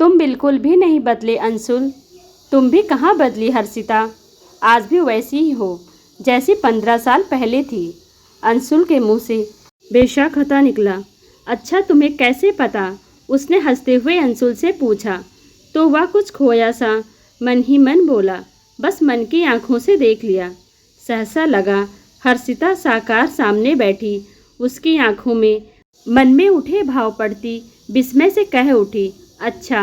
तुम बिल्कुल भी नहीं बदले अंशुल। तुम भी कहाँ बदली हर्षिता, आज भी वैसी ही हो जैसी 15 साल पहले थी। अंशुल के मुंह से बेशक खता निकला। अच्छा तुम्हें कैसे पता? उसने हंसते हुए अंशुल से पूछा। तो वह कुछ खोया सा मन ही मन बोला, बस मन की आंखों से देख लिया। सहसा लगा हर्षिता साकार सामने बैठी, उसकी आंखों में मन में उठे भाव पड़ती विस्मय से कह उठी, अच्छा।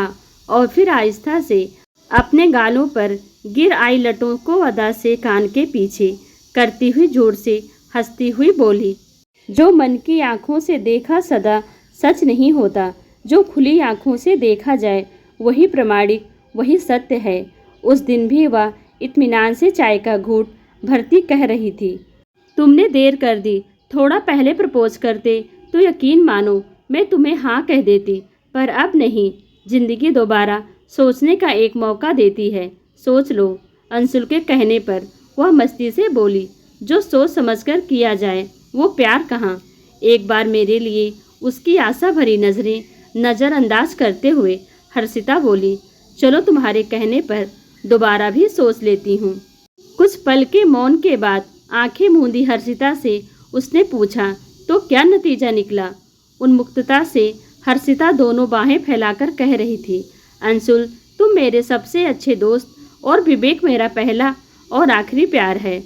और फिर आहिस्ता से अपने गालों पर गिर आई लटों को अदा से कान के पीछे करती हुई जोर से हंसती हुई बोली, जो मन की आंखों से देखा सदा सच नहीं होता, जो खुली आंखों से देखा जाए वही प्रमाणिक, वही सत्य है। उस दिन भी वह इत्मीनान से चाय का घूंट भरती कह रही थी, तुमने देर कर दी, थोड़ा पहले प्रपोज करते तो यकीन मानो मैं तुम्हें हाँ कह देती, पर अब नहीं। जिंदगी दोबारा सोचने का एक मौका देती है, सोच लो। अंशुल के कहने पर वह मस्ती से बोली, जो सोच समझकर किया जाए वो प्यार कहाँ। एक बार मेरे लिए उसकी आशा भरी नजरें नज़रअंदाज करते हुए हर्षिता बोली, चलो तुम्हारे कहने पर दोबारा भी सोच लेती हूँ। कुछ पल के मौन के बाद आंखें मूंदी हर्षिता से उसने पूछा, तो क्या नतीजा निकला? उन्मुक्तता से हर्षिता दोनों बाहें फैलाकर कह रही थी, अंशुल तुम मेरे सबसे अच्छे दोस्त और विवेक मेरा पहला और आखिरी प्यार है।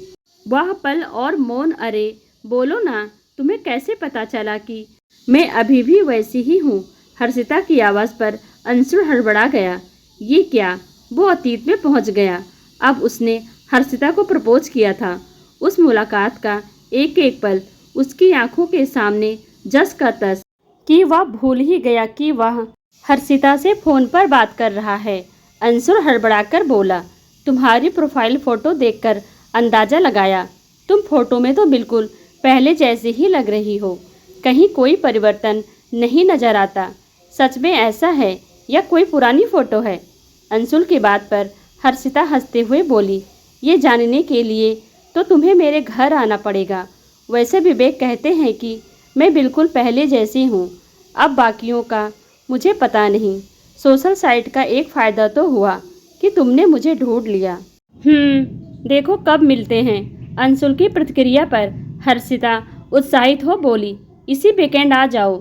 वह पल और मौन, अरे बोलो ना, तुम्हें कैसे पता चला कि मैं अभी भी वैसी ही हूँ? हर्षिता की आवाज़ पर अंशुल हड़बड़ा गया। ये क्या? वो अतीत में पहुँच गया। अब उसने हर्षिता को प्रपोज किया था। उस मुलाकात का एक एक पल उसकी आंखों के सामने जस का तस कि वह भूल ही गया कि वह हर्षिता से फ़ोन पर बात कर रहा है। अंशुल हड़बड़ाकर बोला, तुम्हारी प्रोफाइल फ़ोटो देखकर अंदाज़ा लगाया, तुम फोटो में तो बिल्कुल पहले जैसी ही लग रही हो, कहीं कोई परिवर्तन नहीं नज़र आता। सच में ऐसा है या कोई पुरानी फ़ोटो है? अंशुल की बात पर हर्षिता हंसते हुए बोली, ये जानने के लिए तो तुम्हें मेरे घर आना पड़ेगा। वैसे विवेक कहते हैं कि मैं बिल्कुल पहले जैसी हूँ। अब बाकियों का मुझे पता नहीं। सोशल साइट का एक फ़ायदा तो हुआ कि तुमने मुझे ढूंढ लिया। देखो कब मिलते हैं। अंशुल की प्रतिक्रिया पर हर्षिता उत्साहित हो बोली, इसी वीकेंड आ जाओ।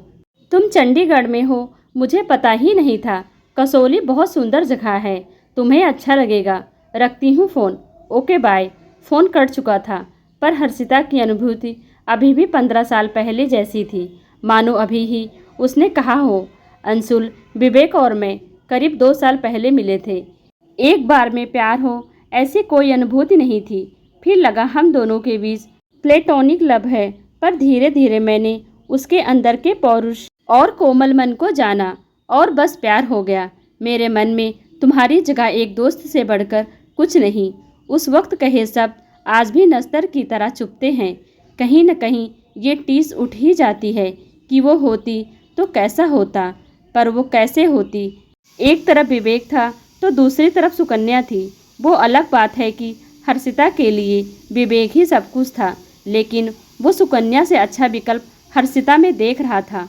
तुम चंडीगढ़ में हो, मुझे पता ही नहीं था। कसौली बहुत सुंदर जगह है, तुम्हें अच्छा लगेगा। रखती हूँ phone, okay bye. Phone cut चुका था, पर हर्षिता की अनुभूति अभी भी 15 साल पहले जैसी थी, मानो अभी ही उसने कहा हो। अंशुल, विवेक और मैं करीब 2 साल पहले मिले थे। एक बार में प्यार हो ऐसी कोई अनुभूति नहीं थी। फिर लगा हम दोनों के बीच प्लेटोनिक लव है, पर धीरे धीरे मैंने उसके अंदर के पौरुष और कोमल मन को जाना और बस प्यार हो गया। मेरे मन में तुम्हारी जगह एक दोस्त से बढ़कर कुछ नहीं। उस वक्त कहे शब्द आज भी नस्तर की तरह चुभते हैं। कहीं न कहीं ये टीस उठ ही जाती है कि वो होती तो कैसा होता, पर वो कैसे होती। एक तरफ विवेक था तो दूसरी तरफ सुकन्या थी। वो अलग बात है कि हर्षिता के लिए विवेक ही सब कुछ था, लेकिन वो सुकन्या से अच्छा विकल्प हर्षिता में देख रहा था।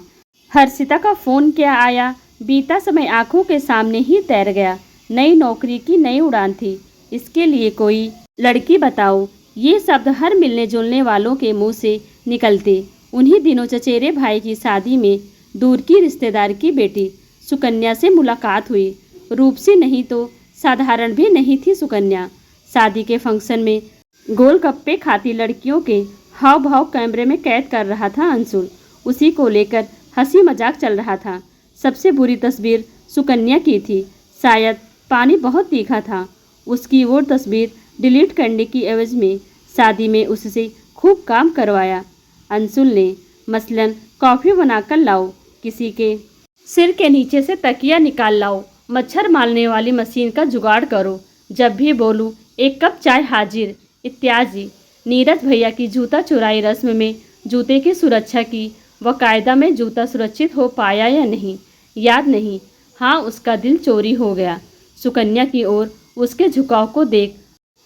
हर्षिता का फ़ोन क्या आया, बीता समय आंखों के सामने ही तैर गया। नई नौकरी की नई उड़ान थी, इसके लिए कोई लड़की बताओ। ये शब्द हर मिलने जुलने वालों के मुंह से निकलते। उन्हीं दिनों चचेरे भाई की शादी में दूर की रिश्तेदार की बेटी सुकन्या से मुलाकात हुई। रूप से नहीं तो साधारण भी नहीं थी सुकन्या। शादी के फंक्शन में गोलगप्पे खाती लड़कियों के हाव भाव कैमरे में कैद कर रहा था अंशुल। उसी को लेकर हंसी मजाक चल रहा था। सबसे बुरी तस्वीर सुकन्या की थी। शायद पानी बहुत तीखा था। उसकी वो तस्वीर डिलीट करने की एवज में शादी में उससे खूब काम करवाया अंशुल ने। मसलन कॉफ़ी बनाकर लाओ, किसी के सिर के नीचे से तकिया निकाल लाओ, मच्छर मारने वाली मशीन का जुगाड़ करो, जब भी बोलूँ एक कप चाय हाजिर इत्यादि। नीरज भैया की जूता चुराई रस्म में जूते की सुरक्षा की वकायदा में जूता सुरक्षित हो पाया या नहीं याद नहीं। हाँ, उसका दिल चोरी हो गया। सुकन्या की ओर उसके झुकाव को देख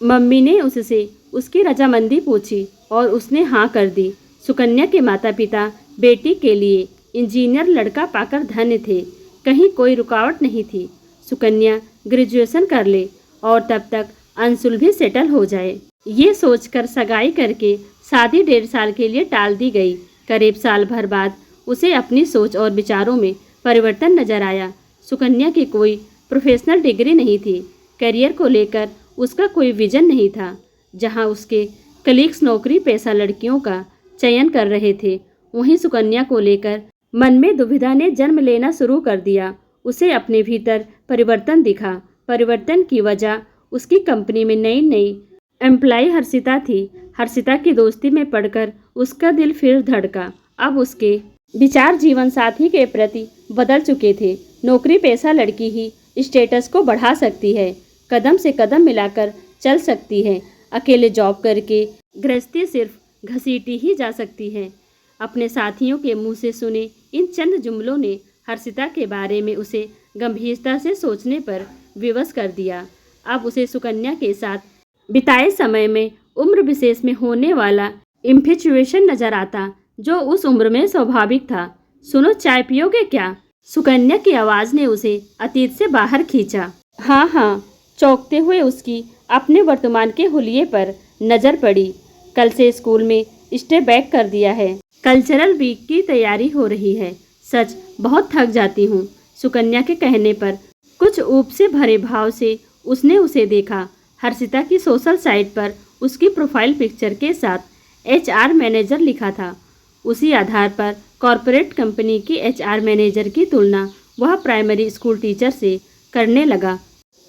मम्मी ने उससे उसकी रजामंदी पूछी और उसने हाँ कर दी। सुकन्या के माता पिता बेटी के लिए इंजीनियर लड़का पाकर धन्य थे। कहीं कोई रुकावट नहीं थी। सुकन्या ग्रेजुएशन कर ले और तब तक अंशुल भी सेटल हो जाए। ये सोचकर सगाई करके शादी 1.5 साल के लिए टाल दी गई। करीब साल भर बाद उसे अपनी सोच और विचारों में परिवर्तन नजर आया। सुकन्या की कोई प्रोफेशनल डिग्री नहीं थी। करियर को लेकर उसका कोई विजन नहीं था। जहां उसके कलीग्स नौकरी पेशा लड़कियों का चयन कर रहे थे, वहीं सुकन्या को लेकर मन में दुविधा ने जन्म लेना शुरू कर दिया। उसे अपने भीतर परिवर्तन दिखा। परिवर्तन की वजह उसकी कंपनी में नई नई एम्प्लॉय हर्षिता थी। हर्षिता की दोस्ती में पड़कर उसका दिल फिर धड़का। अब उसके विचार जीवन साथी के प्रति बदल चुके थे। नौकरी पेशा लड़की ही स्टेटस को बढ़ा सकती है, कदम से कदम मिलाकर चल सकती है। अकेले जॉब करके गृहस्थी सिर्फ घसीटी ही जा सकती है। अपने साथियों के मुंह से सुने इन चंद जुमलों ने हर्षिता के बारे में उसे गंभीरता से सोचने पर विवश कर दिया। अब उसे सुकन्या के साथ बिताए समय में उम्र विशेष में होने वाला इन्फेचुएशन नजर आता, जो उस उम्र में स्वाभाविक था। सुनो, चाय पियोगे क्या? सुकन्या की आवाज़ ने उसे अतीत से बाहर खींचा। हाँ हाँ, चौंकते हुए उसकी अपने वर्तमान के हुलिये पर नजर पड़ी। कल से स्कूल में स्टे बैक कर दिया है। कल्चरल वीक की तैयारी हो रही है। सच बहुत थक जाती हूँ। सुकन्या के कहने पर कुछ ऊब से भरे भाव से उसने उसे देखा। हर्षिता की सोशल साइट पर उसकी प्रोफाइल पिक्चर के साथ HR मैनेजर लिखा था। उसी आधार पर कॉरपोरेट कंपनी की HR मैनेजर की तुलना वह प्राइमरी स्कूल टीचर से करने लगा।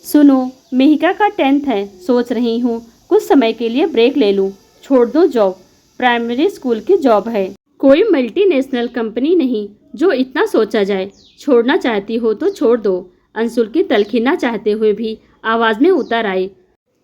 सुनो, मेहिका का 10th है। सोच रही हूँ कुछ समय के लिए ब्रेक ले लूँ। छोड़ दो जॉब। प्राइमरी स्कूल की जॉब है, कोई मल्टीनेशनल कंपनी नहीं जो इतना सोचा जाए। छोड़ना चाहती हो तो छोड़ दो। अंशुल की तलखीना चाहते हुए भी आवाज़ में उतर आई।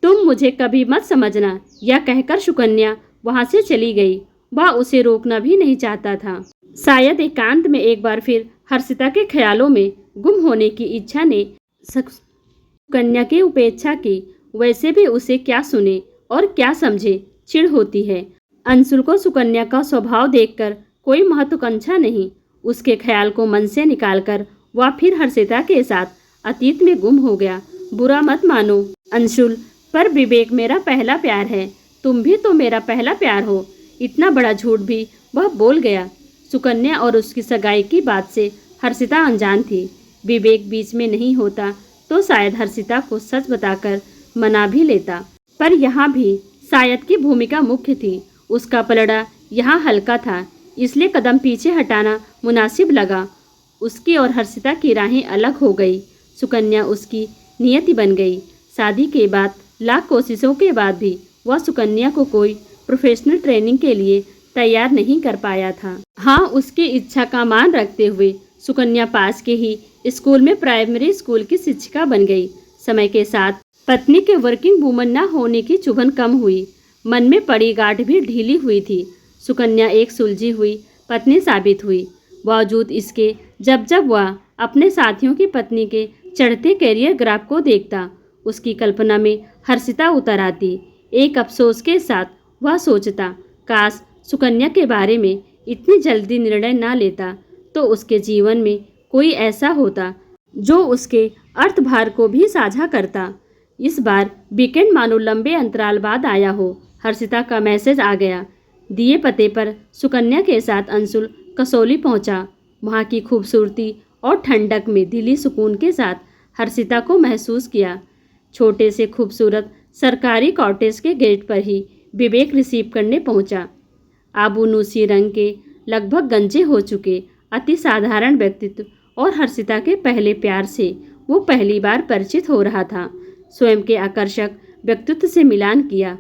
तुम मुझे कभी मत समझना। यह कहकर सुकन्या वहाँ से चली गई। वह उसे रोकना भी नहीं चाहता था। शायद एकांत में एक बार फिर हर्षिता के ख्यालों में गुम होने की इच्छा ने सुकन्या की उपेक्षा की। वैसे भी उसे क्या सुने और क्या समझे, चिढ़ होती है। अंशुल को सुकन्या का स्वभाव देखकर कोई महत्वाकांक्षा नहीं। उसके ख्याल को मन से निकालकर वह फिर हर्षिता के साथ अतीत में गुम हो गया। बुरा मत मानो अंशुल, पर विवेक मेरा पहला प्यार है। तुम भी तो मेरा पहला प्यार हो। इतना बड़ा झूठ भी वह बोल गया। सुकन्या और उसकी सगाई की बात से हर्षिता अनजान थी। विवेक बीच में नहीं होता तो शायद हर्षिता को सच बताकर मना भी लेता, पर यहाँ भी शायद की भूमिका मुख्य थी। उसका पलड़ा यहाँ हल्का था, इसलिए कदम पीछे हटाना मुनासिब लगा। उसकी और हर्षिता की राहें अलग हो गई। सुकन्या उसकी नियति बन गई। शादी के बाद लाख कोशिशों के बाद भी वह सुकन्या को कोई प्रोफेशनल ट्रेनिंग के लिए तैयार नहीं कर पाया था। हाँ, उसकी इच्छा का मान रखते हुए सुकन्या पास के ही स्कूल में प्राइमरी स्कूल की शिक्षिका बन गई। समय के साथ पत्नी के वर्किंग वुमन न होने की चुभन कम हुई। मन में पड़ी गांठ भी ढीली हुई थी। सुकन्या एक सुलझी हुई पत्नी साबित हुई। बावजूद इसके जब जब वह अपने साथियों की पत्नी के चढ़ते कैरियर ग्राफ को देखता, उसकी कल्पना में हर्षिता उतर आती। एक अफसोस के साथ वह सोचता, काश सुकन्या के बारे में इतनी जल्दी निर्णय ना लेता तो उसके जीवन में कोई ऐसा होता जो उसके अर्थभार को भी साझा करता। इस बार वीकेंड मानो लंबे अंतराल बाद आया हो। हर्षिता का मैसेज आ गया। दिए पते पर सुकन्या के साथ अंशुल कसौली पहुंचा। वहाँ की खूबसूरती और ठंडक में दिली सुकून के साथ हर्षिता को महसूस किया। छोटे से खूबसूरत सरकारी कॉटेज के गेट पर ही विवेक रिसीव करने पहुंचा। आबूनूसी रंग के लगभग गंजे हो चुके अति साधारण व्यक्तित्व और हर्षिता के पहले प्यार से वो पहली बार परिचित हो रहा था। स्वयं के आकर्षक व्यक्तित्व से मिलान किया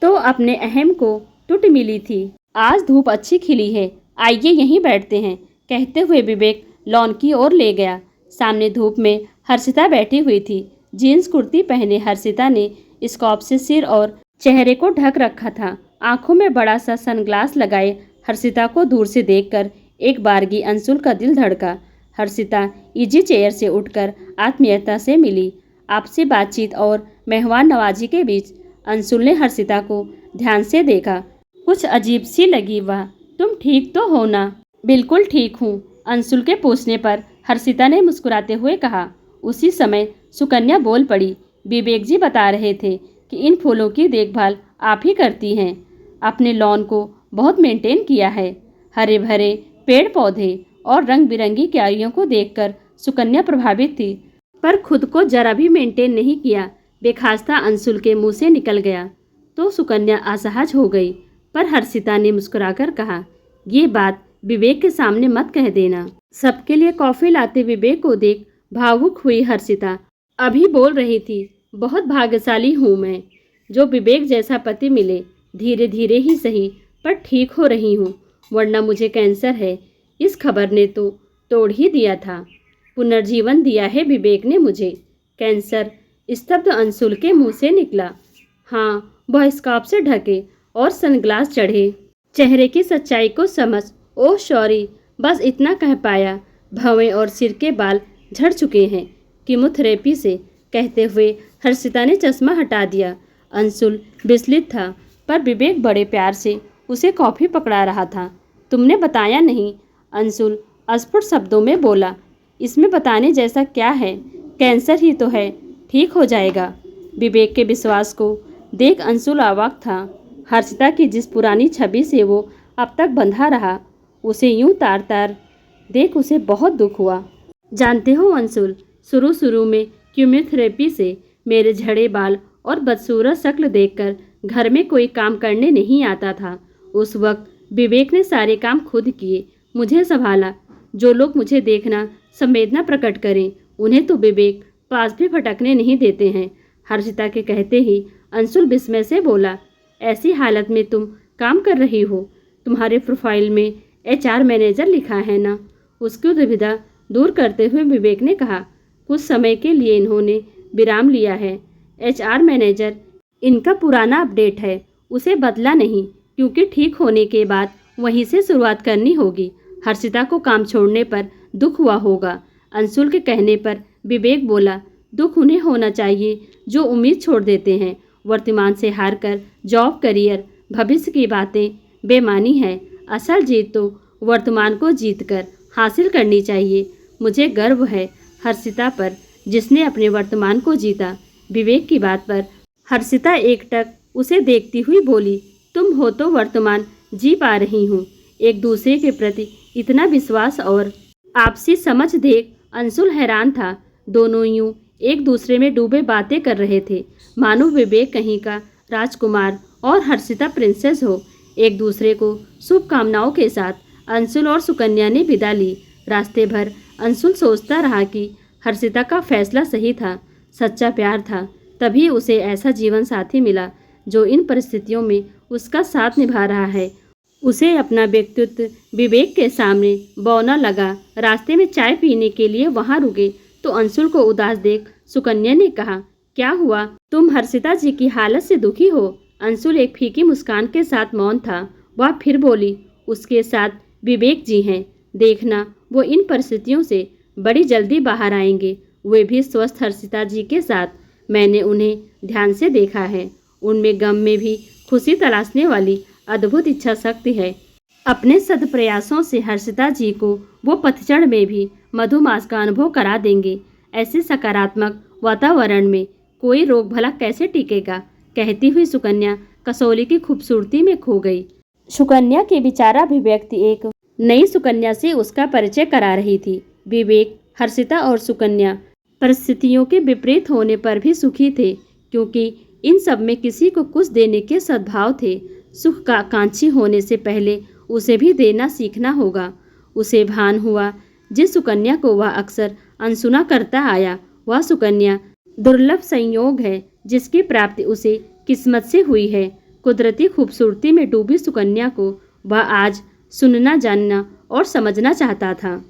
तो अपने अहम को टूट मिली थी। आज धूप अच्छी खिली है, आइए यहीं बैठते हैं, कहते हुए विवेक लॉन की ओर ले गया। सामने धूप में हर्षिता बैठी हुई थी। जीन्स कुर्ती पहने हर्षिता ने स्कार्फ से सिर और चेहरे को ढक रखा था। आंखों में बड़ा सा सनग्लास लगाए हर्षिता को दूर से देखकर एक बारगी अंशुल का दिल धड़का। हर्षिता इजी चेयर से उठकर आत्मीयता से मिली। आपसी बातचीत और मेहमान नवाजी के बीच अंशुल ने हर्षिता को ध्यान से देखा। कुछ अजीब सी लगी वह। तुम ठीक तो हो ना? बिल्कुल ठीक हूँ, अंशुल के पूछने पर हर्षिता ने मुस्कुराते हुए कहा। उसी समय सुकन्या बोल पड़ी, विवेक जी बता रहे थे कि इन फूलों की देखभाल आप ही करती हैं। अपने लॉन को बहुत मेंटेन किया है। हरे भरे पेड़ पौधे और रंग बिरंगी क्यारियों को देखकर सुकन्या प्रभावित थी, पर खुद को जरा भी मेंटेन नहीं किया। बेखास्ता अंशुल के मुंह से निकल गया तो सुकन्या असहज हो गई, पर हर्षिता ने मुस्कुराकर कहा, ये बात विवेक के सामने मत कह देना। सबके लिए कॉफी लाते विवेक को देख भावुक हुई हर्षिता अभी बोल रही थी, बहुत भाग्यशाली हूँ मैं जो विवेक जैसा पति मिले। धीरे धीरे ही सही पर ठीक हो रही हूँ, वरना मुझे कैंसर है। इस खबर ने तो तोड़ ही दिया था। पुनर्जीवन दिया है विवेक ने मुझे। कैंसर? स्तब्ध अंशुल के मुंह से निकला। हाँ, वह स्कार्फ से ढके और सनग्लास चढ़े चेहरे की सच्चाई को समझ ओह सॉरी बस इतना कह पाया। भवें और सिर के बाल झड़ चुके हैं कीमोथेरेपी से, कहते हुए हर्षिता ने चश्मा हटा दिया। अंशुल विचलित था, पर विवेक बड़े प्यार से उसे कॉफ़ी पकड़ा रहा था। तुमने बताया नहीं, अंशुल अस्फुट शब्दों में बोला। इसमें बताने जैसा क्या है, कैंसर ही तो है, ठीक हो जाएगा। विवेक के विश्वास को देख अंशुल अवाक था। हर्षिता की जिस पुरानी छवि से वो अब तक बंधा रहा, उसे यूं तार तार देख उसे बहुत दुख हुआ। जानते हो अंशुल, शुरू में कीमोथेरेपी से मेरे झड़े बाल और बदसूरत शक्ल देखकर घर में कोई काम करने नहीं आता था। उस वक्त विवेक ने सारे काम खुद किए, मुझे संभाला। जो लोग मुझे देखना संवेदना प्रकट करें, उन्हें तो विवेक पास भी फटकने नहीं देते हैं। हर्षिता के कहते ही अंशुल विस्मय से बोला, ऐसी हालत में तुम काम कर रही हो? तुम्हारे प्रोफाइल में HR मैनेजर लिखा है ना? उसकी दुविधा दूर करते हुए विवेक ने कहा, कुछ समय के लिए इन्होंने विराम लिया है। HR मैनेजर इनका पुराना अपडेट है, उसे बदला नहीं, क्योंकि ठीक होने के बाद वहीं से शुरुआत करनी होगी। हर्षिता को काम छोड़ने पर दुख हुआ होगा। अंशुल के कहने पर विवेक बोला, दुख उन्हें होना चाहिए जो उम्मीद छोड़ देते हैं। वर्तमान से हार कर जॉब, करियर, भविष्य की बातें बेमानी है। असल जीत तो वर्तमान को जीतकर हासिल करनी चाहिए। मुझे गर्व है हर्षिता पर, जिसने अपने वर्तमान को जीता। विवेक की बात पर हर्षिता एकटक उसे देखती हुई बोली, तुम हो तो वर्तमान जी पा रही हूँ। एक दूसरे के प्रति इतना विश्वास और आपसी समझ देख अंशुल हैरान था। दोनों यूं एक दूसरे में डूबे बातें कर रहे थे, मानो विवेक कहीं का राजकुमार और हर्षिता प्रिंसेस हो। एक दूसरे को शुभकामनाओं के साथ अंशुल और सुकन्या ने विदा ली। रास्ते भर अंशुल सोचता रहा कि हर्षिता का फैसला सही था, सच्चा प्यार था, तभी उसे ऐसा जीवन साथी मिला जो इन परिस्थितियों में उसका साथ निभा रहा है। उसे अपना व्यक्तित्व विवेक के सामने बौना लगा। रास्ते में चाय पीने के लिए वहां रुके तो अंशुल को उदास देख सुकन्या ने कहा, क्या हुआ? तुम हर्षिता जी की हालत से दुखी हो? अंशुल एक फीकी मुस्कान के साथ मौन था। वह फिर बोली, उसके साथ विवेक जी हैं, देखना वो इन परिस्थितियों से बड़ी जल्दी बाहर आएंगे। वे भी स्वस्थ हर्षिता जी के साथ। मैंने उन्हें ध्यान से देखा है, उनमें गम में भी खुशी तलाशने वाली अद्भुत इच्छा शक्ति है। अपने सदप्रयासों से हर्षिता जी को वो पतझड़ में भी मधुमास का अनुभव करा देंगे। ऐसे सकारात्मक वातावरण में कोई रोग भला कैसे टिकेगा? कहती हुई सुकन्या कसौली की खूबसूरती में खो गई। सुकन्या की विचाराभिव्यक्ति एक नई सुकन्या से उसका परिचय करा रही थी। विवेक, हर्षिता और सुकन्या परिस्थितियों के विपरीत होने पर भी सुखी थे, क्योंकि इन सब में किसी को कुछ देने के सद्भाव थे। सुख का आकांक्षी होने से पहले उसे भी देना सीखना होगा। उसे भान हुआ जिस सुकन्या को वह अक्सर अनसुना करता आया, वह सुकन्या दुर्लभ संयोग है जिसकी प्राप्ति उसे किस्मत से हुई है। कुदरती खूबसूरती में डूबी सुकन्या को वह आज सुनना, जानना और समझना चाहता था।